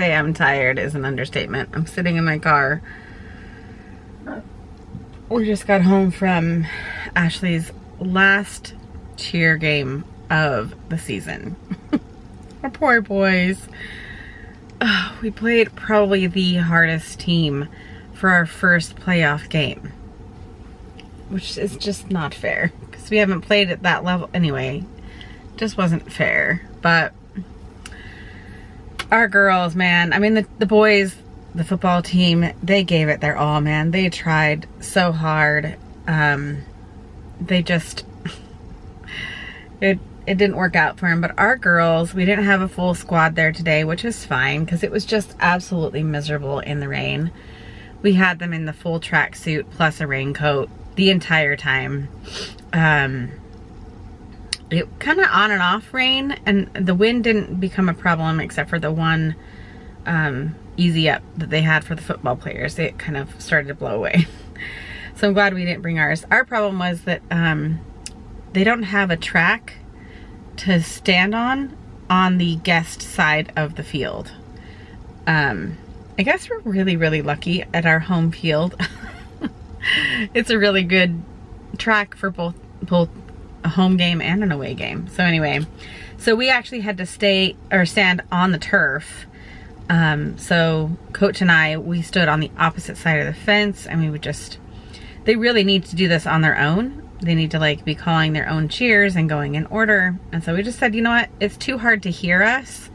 say I'm tired is an understatement. I'm sitting in my car. We just got home from Ashley's last cheer game of the season. Our poor boys. We played probably the hardest team for our first playoff game, which is just not fair because we haven't played at that level anyway. Just wasn't fair. But our girls, man, I mean the boys, the football team, they gave it their all, man. They tried so hard. They just it didn't work out for them. But our girls, we didn't have a full squad there today, which is fine because it was just absolutely miserable in the rain. We had them in the full tracksuit plus a raincoat the entire time. It kind of on and off rain, and the wind didn't become a problem except for the one easy up that they had for the football players. It kind of started to blow away. So I'm glad we didn't bring ours. Our problem was that they don't have a track to stand on the guest side of the field. I guess we're really, really lucky at our home field. It's a really good track for both a home game and an away game. So anyway, so we actually had to stand on the turf. So Coach and I, we stood on the opposite side of the fence, and we would they really need to do this on their own. They need to like be calling their own cheers and going in order. And so we just said, you know what? It's too hard to hear us.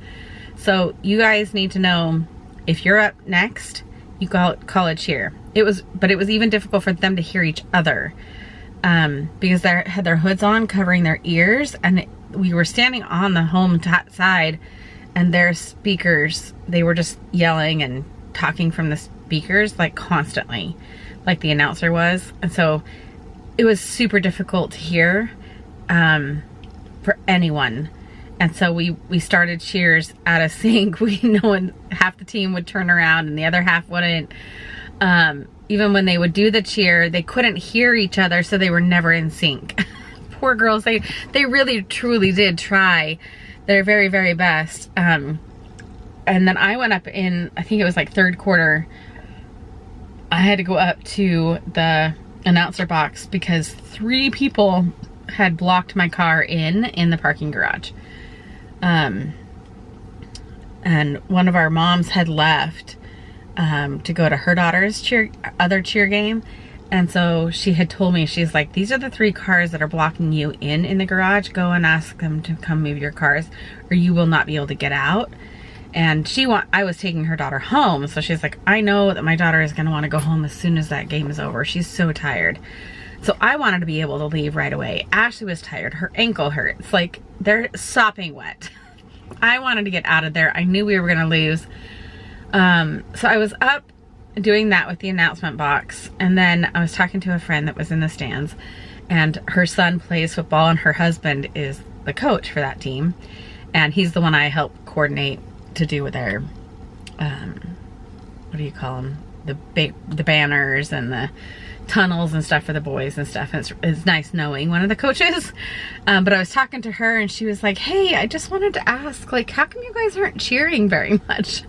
So you guys need to know if you're up next, you call a cheer. But it was even difficult for them to hear each other. Because they had their hoods on covering their ears, and we were standing on the home side, and their speakers, they were just yelling and talking from the speakers like constantly, like the announcer was. And so it was super difficult to hear for anyone. And so we started cheers out of sync. Half the team would turn around and the other half wouldn't. Even when they would do the cheer, they couldn't hear each other, so they were never in sync. Poor girls, they really truly did try their very, very best. And then I went up in, I think it was like third quarter, I had to go up to the announcer box because 3 people had blocked my car in the parking garage. And one of our moms had left to go to her daughter's other cheer game. And so she had told me, she's like, these are the 3 cars that are blocking you in the garage. Go and ask them to come move your cars or you will not be able to get out. And I was taking her daughter home. So she's like, I know that my daughter is going to want to go home as soon as that game is over. She's so tired. So I wanted to be able to leave right away. Ashley was tired. Her ankle hurt. It's like they're sopping wet. I wanted to get out of there. I knew we were going to lose. So I was up doing that with the announcement box, and then I was talking to a friend that was in the stands, and her son plays football and her husband is the coach for that team, and he's the one I help coordinate to do with their what do you call them, the banners and the tunnels and stuff for the boys and stuff. And it's nice knowing one of the coaches. But I was talking to her and she was like, hey, I just wanted to ask, like, how come you guys aren't cheering very much?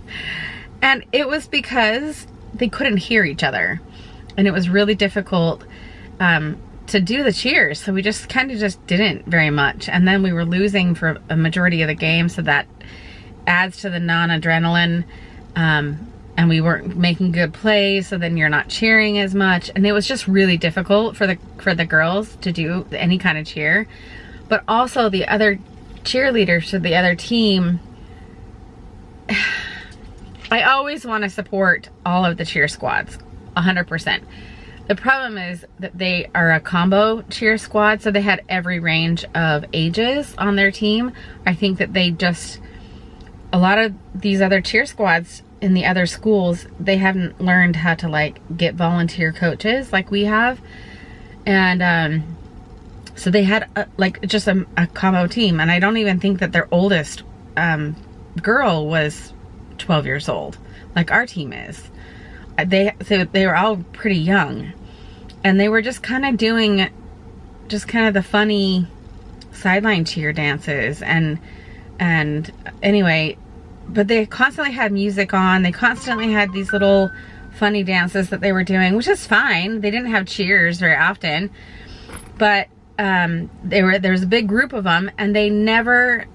And it was because they couldn't hear each other, and it was really difficult to do the cheers. So we just kind of just didn't very much. And then we were losing for a majority of the game, so that adds to the non-adrenaline. And we weren't making good plays, so then you're not cheering as much. And it was just really difficult for the girls to do any kind of cheer. But also the other cheerleaders for the other team, I always want to support all of the cheer squads, 100%. The problem is that they are a combo cheer squad, so they had every range of ages on their team. I think that a lot of these other cheer squads in the other schools, they haven't learned how to like get volunteer coaches like we have. And so they had just a combo team, and I don't even think that their oldest girl was 12 years old like our team is. They were all pretty young, and they were just kind of doing the funny sideline cheer dances. And anyway, but they constantly had music on. They constantly had these little funny dances that they were doing, which is fine. They didn't have cheers very often, but there was a big group of them, and they never,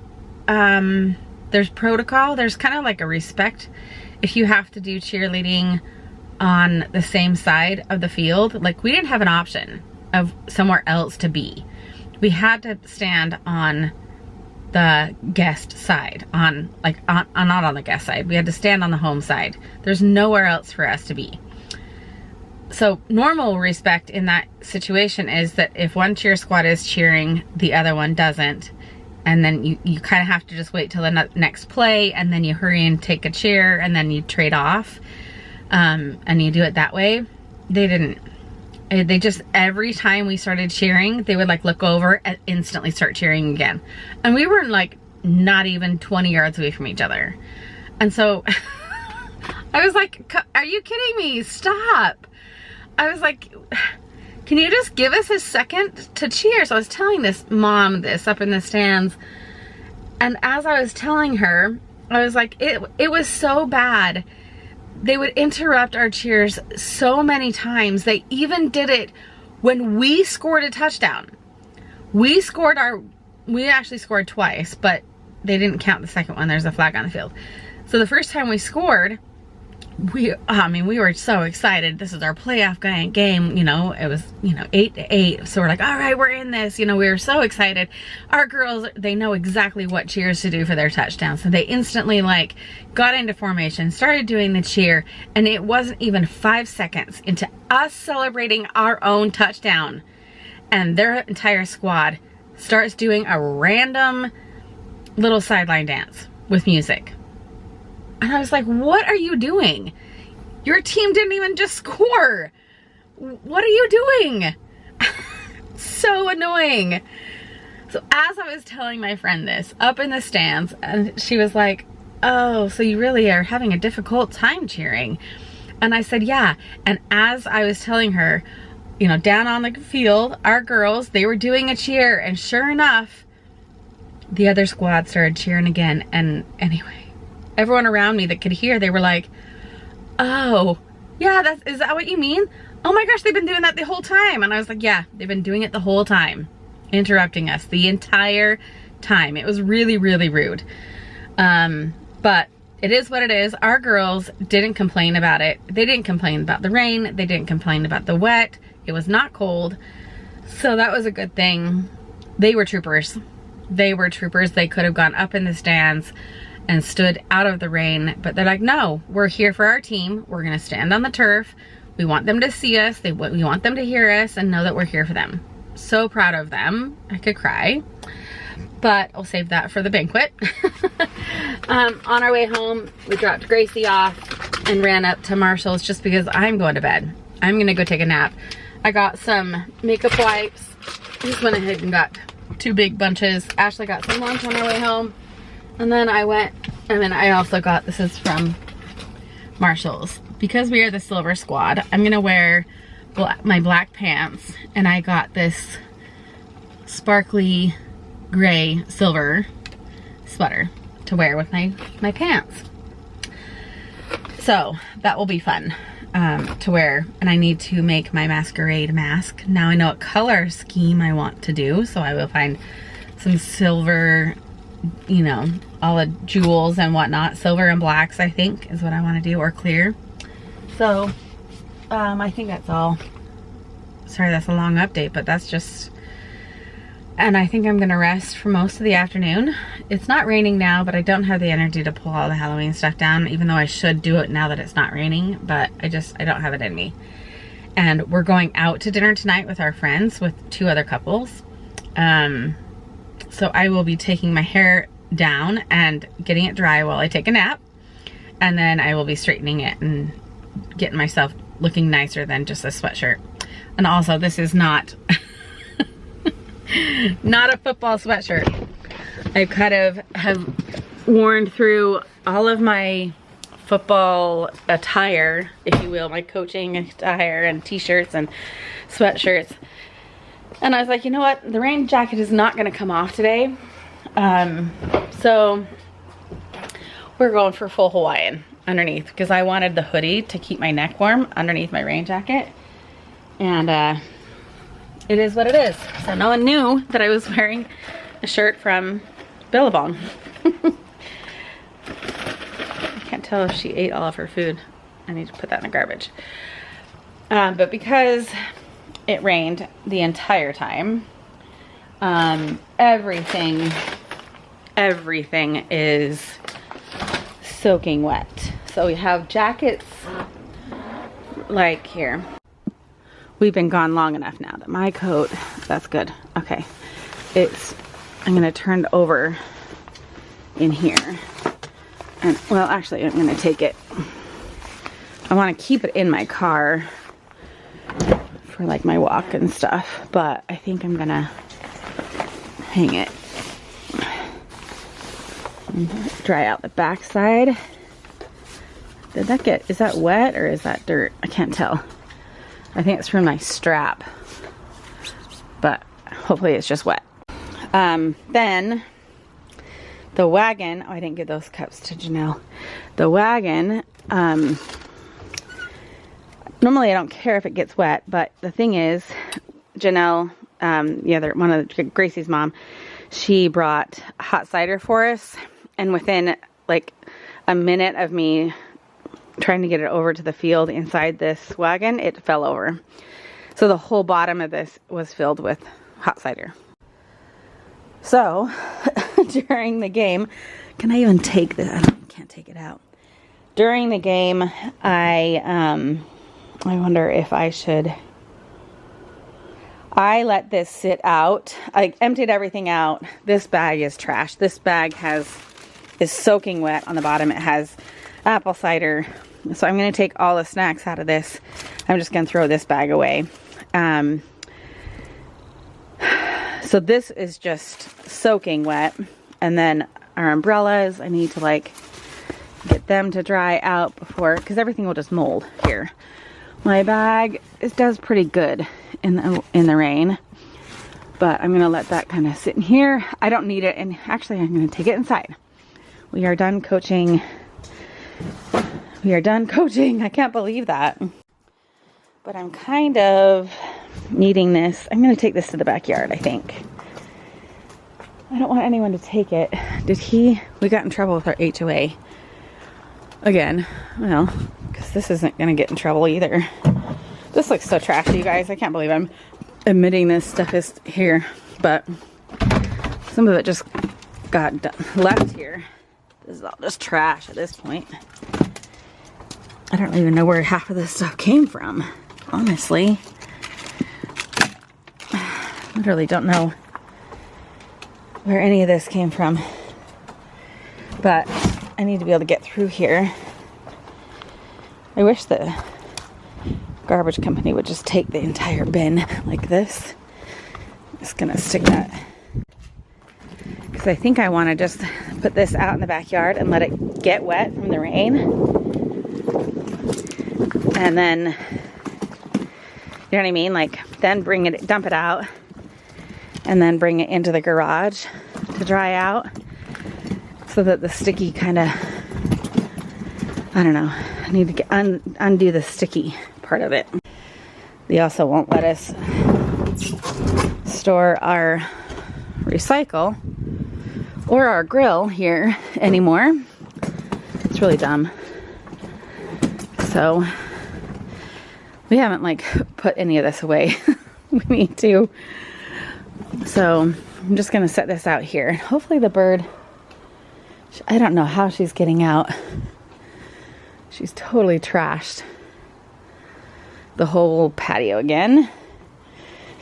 there's protocol. There's kind of like a respect if you have to do cheerleading on the same side of the field. Like, we didn't have an option of somewhere else to be. We had to stand on the guest side, not on the guest side. We had to stand on the home side. There's nowhere else for us to be. So normal respect in that situation is that if one cheer squad is cheering, the other one doesn't. And then you kind of have to just wait till the next play, and then you hurry and take a cheer, and then you trade off. And you do it that way. They didn't. They just, every time we started cheering, they would like look over and instantly start cheering again. And we were like not even 20 yards away from each other. And so I was like, are you kidding me? Stop. I was like, can you just give us a second to cheer? So I was telling this mom this up in the stands. And as I was telling her, I was like, it was so bad. They would interrupt our cheers so many times. They even did it when we scored a touchdown. We actually scored twice, but they didn't count the second one. There's a flag on the field. So the first time we scored, we were so excited. This is our playoff game, you know, it was, you know, 8-8. So we're like, all right, we're in this, you know, we were so excited. Our girls, they know exactly what cheers to do for their touchdown. So they instantly like got into formation, started doing the cheer, and it wasn't even 5 seconds into us celebrating our own touchdown, and their entire squad starts doing a random little sideline dance with music. And I was like, what are you doing? Your team didn't even just score. What are you doing? So annoying. So as I was telling my friend this up in the stands, and she was like, oh, so you really are having a difficult time cheering. And I said, yeah. And as I was telling her, you know, down on the field, our girls, they were doing a cheer, and sure enough, the other squad started cheering again. And anyway, everyone around me that could hear, they were like, oh, yeah, is that what you mean? Oh my gosh, they've been doing that the whole time. And I was like, yeah, they've been doing it the whole time, interrupting us the entire time. It was really, really rude. But it is what it is. Our girls didn't complain about it. They didn't complain about the rain. They didn't complain about the wet. It was not cold. So that was a good thing. They were troopers. They were troopers. They could have gone up in the stands and stood out of the rain, but they're like, no, we're here for our team. We're gonna stand on the turf. We want them to see us. We want them to hear us and know that we're here for them. So proud of them. I could cry, but I'll save that for the banquet. On our way home, we dropped Gracie off and ran up to Marshall's just because I'm going to bed. I'm gonna go take a nap. I got some makeup wipes. Just went ahead and got 2 big bunches. Ashley got some lunch on our way home. And then I also got, this is from Marshall's. Because we are the silver squad, I'm gonna wear my black pants, and I got this sparkly gray silver sweater to wear with my pants. So that will be fun to wear, and I need to make my masquerade mask. Now I know what color scheme I want to do, so I will find some silver, you know, all the jewels and whatnot. Silver and blacks, I think, is what I want to do, or clear. So I think that's all. Sorry, that's a long update, but that's just, and I think I'm gonna rest for most of the afternoon. It's not raining now, but I don't have the energy to pull all the Halloween stuff down, even though I should do it now that it's not raining, but I don't have it in me. And we're going out to dinner tonight with our friends, with 2 other couples. So I will be taking my hair down and getting it dry while I take a nap. And then I will be straightening it and getting myself looking nicer than just a sweatshirt. And also, this is not not a football sweatshirt. I kind of have worn through all of my football attire, if you will, my coaching attire and t-shirts and sweatshirts. And I was like, you know what? The rain jacket is not gonna come off today. So we're going for full Hawaiian underneath because I wanted the hoodie to keep my neck warm underneath my rain jacket. And it is what it is. So no one knew that I was wearing a shirt from Billabong. I can't tell if she ate all of her food. I need to put that in the garbage. But because it rained the entire time, everything is soaking wet. So we have jackets like here. We've been gone long enough now that my coat, that's good. Okay, I'm gonna turn it over in here. And well, actually I'm gonna take it. I wanna keep it in my car for like my walk and stuff, but I think I'm gonna hang it. Dry out the backside. Did that get, is that wet or is that dirt? I can't tell. I think it's from my strap, but hopefully it's just wet. Then the wagon, oh, I didn't give those cups to Janelle. The wagon, normally I don't care if it gets wet, but the thing is, Janelle, one of Gracie's mom, she brought hot cider for us, and within like a minute of me trying to get it over to the field inside this wagon, it fell over. So the whole bottom of this was filled with hot cider. So during the game, can I even take this? I can't take it out. During the game, I wonder if I should. I let this sit out. I emptied everything out. This bag is trash. This bag is soaking wet on the bottom. It has apple cider. So I'm going to take all the snacks out of this. I'm just going to throw this bag away. So this is just soaking wet. And then our umbrellas, I need to like get them to dry out before, because everything will just mold here. My bag, it does pretty good in the rain, but I'm going to let that kind of sit in here. I don't need it, and actually I'm going to take it inside. We are done coaching. We are done coaching. I can't believe that. But I'm kind of needing this. I'm going to take this to the backyard, I think. I don't want anyone to take it. We got in trouble with our HOA. Again, well, because this isn't going to get in trouble either. This looks so trashy, you guys. I can't believe I'm admitting this stuff is here. But some of it just got left here. This is all just trash at this point. I don't even know where half of this stuff came from, honestly. Literally don't know where any of this came from. But I need to be able to get through here. I wish the garbage company would just take the entire bin like this. I'm just gonna stick that, because I think I want to just put this out in the backyard and let it get wet from the rain. And then, you know what I mean? Like, then dump it out, and then bring it into the garage to dry out, so that the sticky kind of, I don't know, I need to undo the sticky part of it. They also won't let us store our recycle or our grill here anymore. It's really dumb. So we haven't like put any of this away. We need to. So I'm just gonna set this out here. Hopefully the bird, I don't know how she's getting out. She's totally trashed the whole patio again.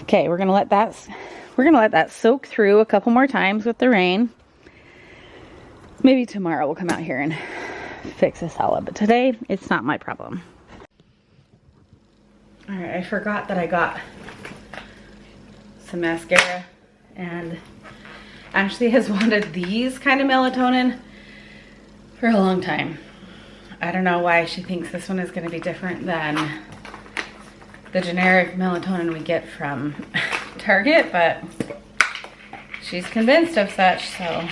Okay, we're gonna let that soak through a couple more times with the rain. Maybe tomorrow we'll come out here and fix this all up, but today it's not my problem. All right, I forgot that I got some mascara, and Ashley has wanted these kind of melatonin for a long time. I don't know why she thinks this one is going to be different than the generic melatonin we get from Target, but she's convinced of such, so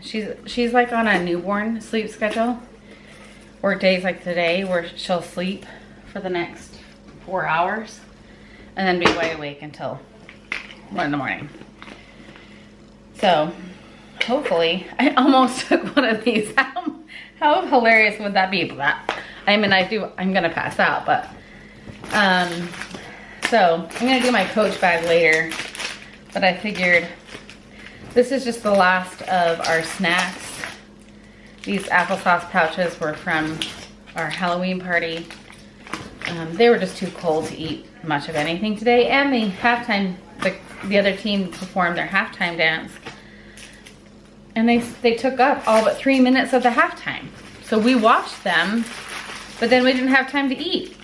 she's like on a newborn sleep schedule, or days like today where she'll sleep for the next 4 hours and then be wide awake until 1 in the morning. So hopefully, I almost took one of these. How hilarious would that be? But I mean, I'm gonna pass out, but so I'm gonna do my Coach bag later, but I figured this is just the last of our snacks. These applesauce pouches were from our Halloween party. They were just too cold to eat much of anything today, and the halftime, the other team performed their halftime dance, and they took up all but 3 minutes of the halftime. So we watched them, but then we didn't have time to eat.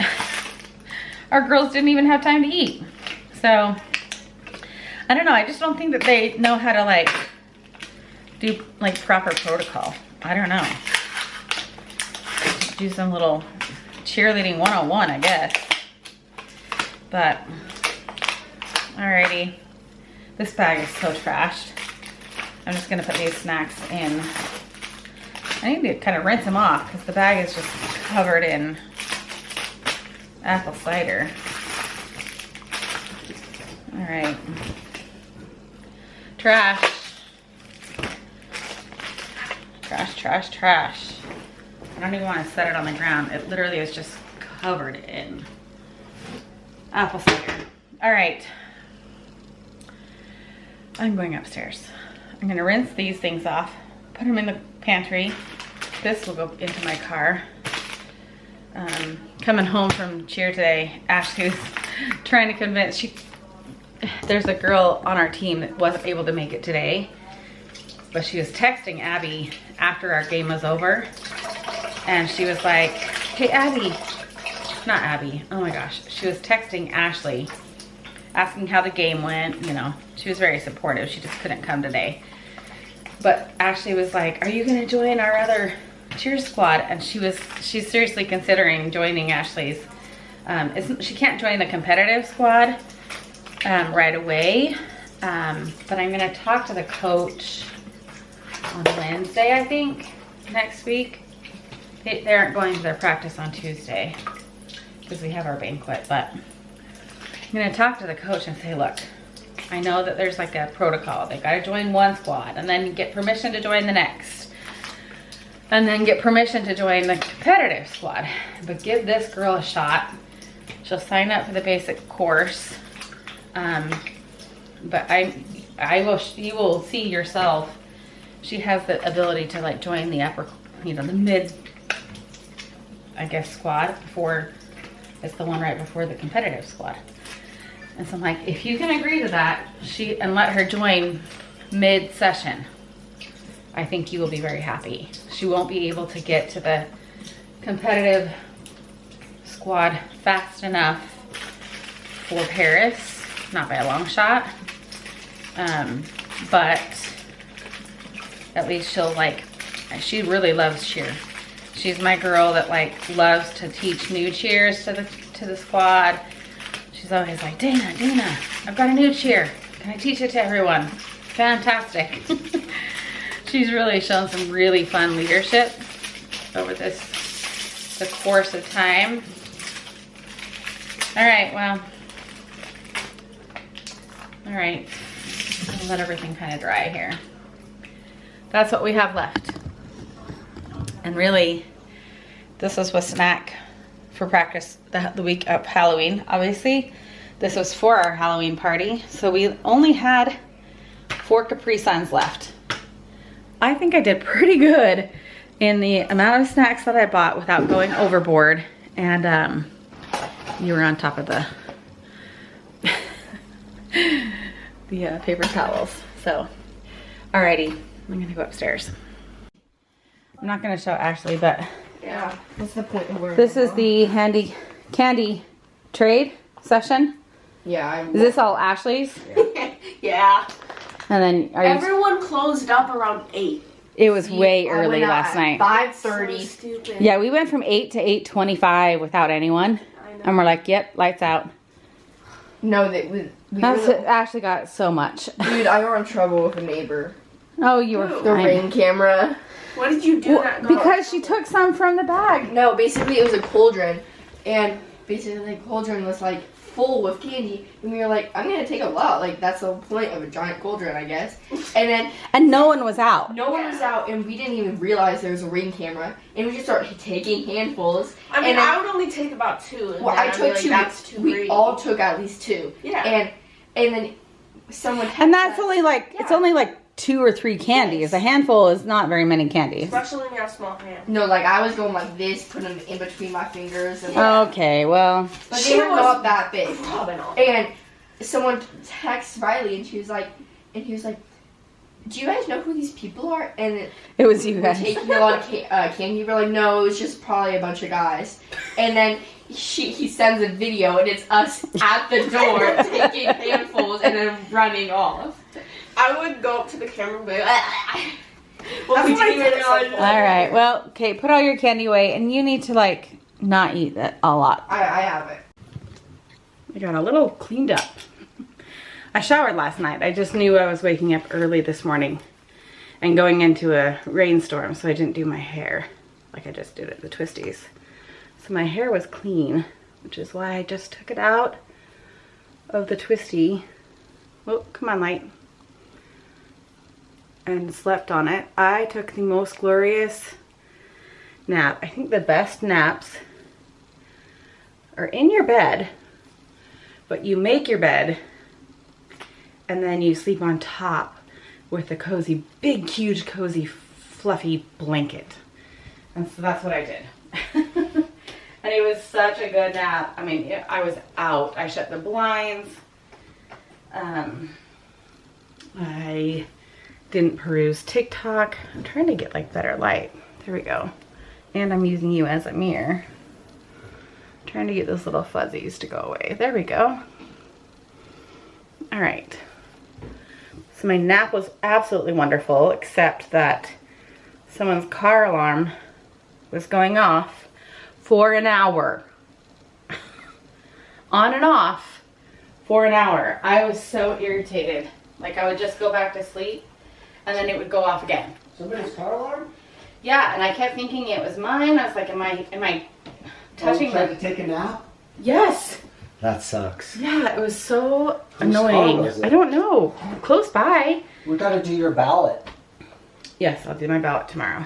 Our girls didn't even have time to eat. So I don't know, I just don't think that they know how to like do like proper protocol. I don't know. Just do some little cheerleading 101, I guess. But alrighty, this bag is so trashed. I'm just gonna put these snacks in. I need to kind of rinse them off because the bag is just covered in apple cider. All right, trash, trash, trash, trash. I don't even want to set it on the ground. It literally is just covered in apple cider. All right, I'm going upstairs. I'm gonna rinse these things off, put them in the pantry. This will go into my car. Coming home from cheer today, Ashley was trying to convince, there's a girl on our team that wasn't able to make it today, but she was texting Abby after our game was over, and she was like, hey Abby, not Abby, oh my gosh, she was texting Ashley asking how the game went. You know, she was very supportive. She just couldn't come today. But Ashley was like, are you gonna join our other cheer squad? And she's seriously considering joining Ashley's. She can't join the competitive squad right away, but I'm gonna talk to the coach on Wednesday, I think, next week. They aren't going to their practice on Tuesday because we have our banquet, but I'm gonna talk to the coach and say, look, I know that there's like a protocol. They've got to join one squad and then get permission to join the next, and then get permission to join the competitive squad. But give this girl a shot. She'll sign up for the basic course. But you will see yourself. She has the ability to like join the upper, you know, the mid, I guess, squad before it's the one right before the competitive squad. And so I'm like, if you can agree to that, and let her join mid-session, I think you will be very happy. She won't be able to get to the competitive squad fast enough for Paris, not by a long shot. But at least she'll like, she really loves cheer. She's my girl that like loves to teach new cheers to the squad. She's always like, Dana, I've got a new cheer. Can I teach it to everyone? Fantastic. She's really shown some really fun leadership over the course of time. All right, well, all right. I'll let everything kind of dry here. That's what we have left. And really, this was a snack for practice the week of Halloween. Obviously, this was for our Halloween party. So we only had 4 Capri Suns left. I think I did pretty good in the amount of snacks that I bought without going overboard. And you were on top of the paper towels. So, alrighty, I'm gonna go upstairs. I'm not gonna show Ashley, but yeah, what's the point of wearing this is the handy candy trade session. Yeah. Is this all Ashley's? Yeah. Yeah. And then everyone closed up around 8. It was way early last night. 5:30. So stupid. Yeah, we went from 8 to 8:25 without anyone. I know. And we're like, yep, lights out. No, we That's really, Ashley got so much. dude, I got in trouble with a neighbor. Oh, you were The fine. Ring camera. What did you do that go? Because she took some from the bag. No, basically it was a cauldron, and basically the cauldron was like full with candy, and we were like, I'm gonna take a lot. Like that's the point of a giant cauldron, I guess. And no one was out. no one was out, and we didn't even realize there was a Ring camera, and we just started taking handfuls. I mean, and then, I would only take about 2. And well, then I I'd be took like, 2. That's too we greedy. all took at least 2. Yeah. And then someone. And that's only like, Yeah. it's only like 2 or 3 candies. A handful is not very many candies. Especially when you have small hands. No, like I was going like this, putting them in between my fingers. And Okay, well. but She they were was not that big. Phenomenal. And someone texted Riley, and he was like, do you guys know who these people are? And It was you we're guys. taking a lot of candy. We're like, no, it's just probably a bunch of guys. And then he sends a video, and it's us at the door taking handfuls and then running off. I would go up to the camera and be like, Well, That's we what I didn't even did. realize. All right, well, okay, put all your candy away, and you need to like not eat that a lot. I have it. I got a little cleaned up. I showered last night. I just knew I was waking up early this morning and going into a rainstorm, so I didn't do my hair like I just did at the Twisties. So my hair was clean, which is why I just took it out of the Twisty. Oh, come on, light. And slept on it. I took the most glorious nap. I think the best naps are in your bed, but you make your bed and then you sleep on top with a cozy, big, huge, cozy, fluffy blanket. And so that's what I did. And it was such a good nap. I mean, I was out. I shut the blinds. I didn't peruse TikTok. I'm trying to get like better light. There we go. And I'm using you as a mirror. Trying to get those little fuzzies to go away. There we go. All right. So my nap was absolutely wonderful, except that someone's car alarm was going off for an hour. On and off for an hour. I was so irritated. Like I would just go back to sleep and then it would go off again. Somebody's car alarm? Yeah, and I kept thinking it was mine. I was like, am I touching Tried the... to take a nap? Yes. That sucks. Yeah, it was so Whose car annoying. was it? I don't know. Close by. We gotta do your ballot. Yes, I'll do my ballot tomorrow.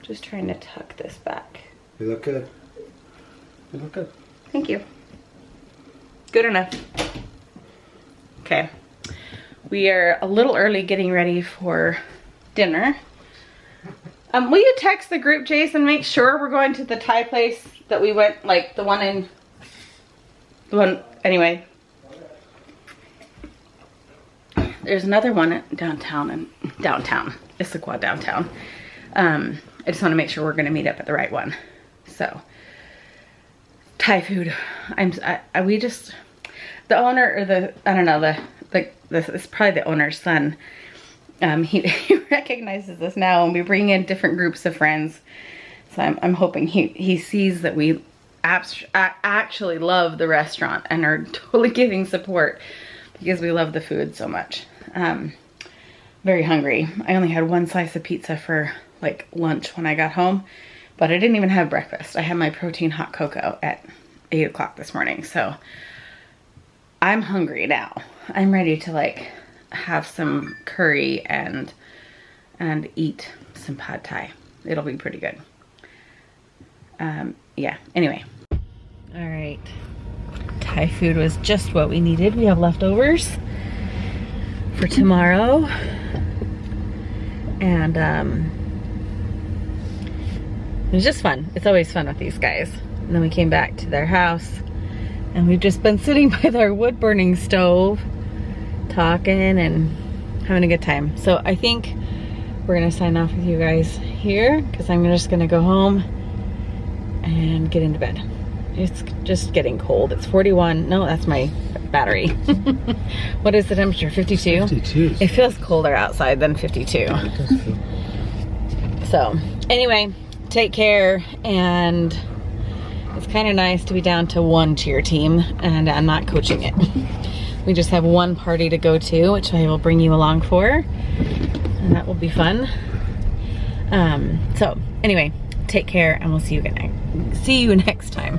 Just trying to tuck this back. You look good. You look good. Thank you. Good enough. Okay. We are a little early getting ready for dinner. Will you text the group, Jason, make sure we're going to the Thai place that we went, like the one anyway. There's another one downtown, ISSAQUAH downtown. I just want to make sure we're going to meet up at the right one. So, Thai food. The owner, or I don't know, it's probably the owner's son. He recognizes us now, and we bring in different groups of friends. So I'm hoping he sees that we actually love the restaurant and are totally giving support because we love the food so much. Very hungry. I only had one slice of pizza for like lunch when I got home, but I didn't even have breakfast. I had my protein hot cocoa at 8 o'clock this morning. So I'm hungry now. I'm ready to like have some curry and eat some pad thai. It'll be pretty good. Yeah, anyway. All right. Thai food was just what we needed. We have leftovers for tomorrow. And it was just fun. It's always fun with these guys. And then we came back to their house and we've just been sitting by their wood burning stove talking and having a good time. So I think we're gonna sign off with you guys here because I'm just gonna go home and get into bed. It's just getting cold. It's 41. No, that's my battery. What is the temperature? 52? 52. It feels colder outside than 52. So anyway, take care, and it's kind of nice to be down to one cheer team and I'm not coaching it. We just have one party to go to, which I will bring you along for, and that will be fun. So anyway, take care, and we'll see you next time.